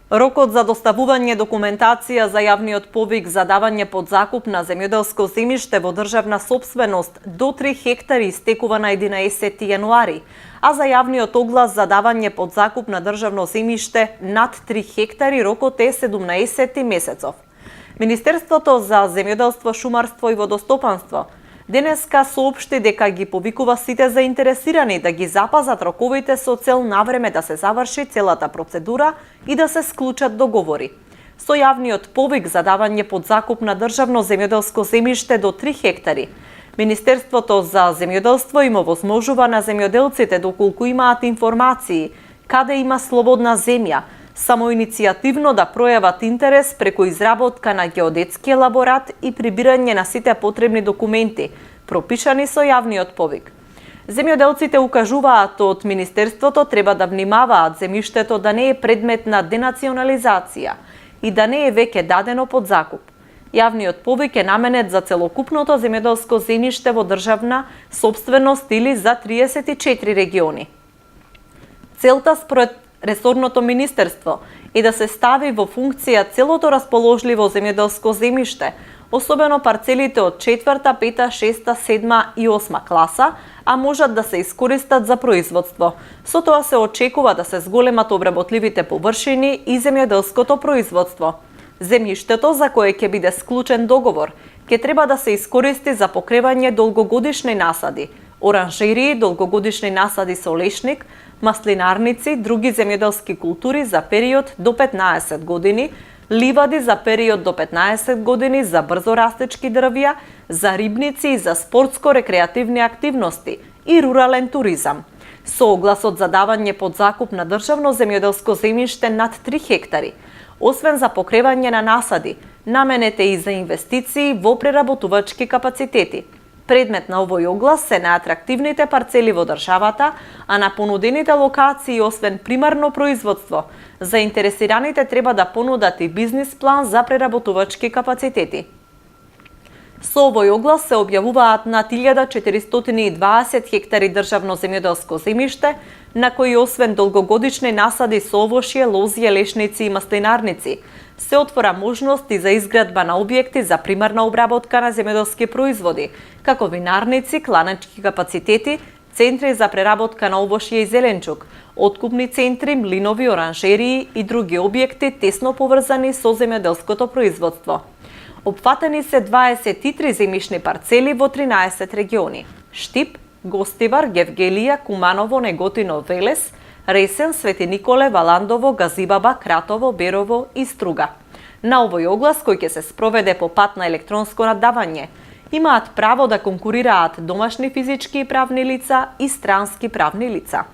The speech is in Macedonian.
Рокот за доставување документација за јавниот повик за давање под закуп на земјоделско земјиште во државна сопственост до 3 хектари истекува на 11 јануари, а за јавниот оглас за давање под закуп на државно земјиште над 3 хектари рокот е 17 месецов. Министерството за земјоделство, шумарство и водостопанство денеска соопшти дека ги повикува сите заинтересирани да ги запазат роковите со цел навреме да се заврши целата процедура и да се склучат договори. Со јавниот повик за давање под закуп на државно земјоделско земјиште до 3 хектари, Министерството за земјоделство им овозможува на земјоделците доколку имаат информации каде има слободна земја, самоиницијативно да пројават интерес преку изработка на геодетски елаборат и прибирање на сите потребни документи, пропишани со јавниот повик. Земјоделците укажуваат од Министерството треба да внимаваат земјиштето да не е предмет на денационализација и да не е веќе дадено под закуп. Јавниот повик е наменет за целокупното земјоделско земјиште во државна сопственост или за 34 региони. Целта според ресорното министерство е да се стави во функција целото расположливо земјоделско земјиште, особено парцелите од 4-та, 5-та, 6-та, 7-та и 8-та класа, а можат да се искористат за производство. Со тоа се очекува да се зголемат обработливите површини и земјоделското производство. Земјиштето за кое ќе биде склучен договор ќе треба да се искористи за покревање долгогодишни насади, оранжерии, долгогодишни насади со лешник, маслинарници, други земјоделски култури за период до 15 години, ливади за период до 15 години за брзорастечки дрвја, за рибници и за спортско-рекреативни активности и рурален туризам. Со огласот за давање под закуп на државно земјоделско земјиште над 3 хектари, освен за покревање на насади, наменет е и за инвестиции во преработувачки капацитети. Предмет на овој оглас се најатрактивните парцели во државата, а на понудените локации, освен примарно производство, заинтересираните треба да понудат и бизнис план за преработувачки капацитети. Со овој оглас се објавуваат над 1420 хектари државно земјоделско земјиште, на кои освен долгогодишни насади со овошје, лозје, лешници и маслинарници, се отвора можности за изградба на објекти за примарна обработка на земјоделски производи, како винарници, кланечки капацитети, центри за преработка на овошје и зеленчук, откупни центри, млинови, оранжерии и други објекти тесно поврзани со земјоделското производство. Опфатени се 23 земјишни парцели во 13 региони: Штип, Гостивар, Гевгелија, Куманово, Неготино, Велес, Ресен, Свети Николе, Валандово, Газибаба, Кратово, Берово и Струга. На овој оглас, кој ќе се спроведе по пат на електронско наддавање, имаат право да конкурираат домашни физички и правни лица и странски правни лица.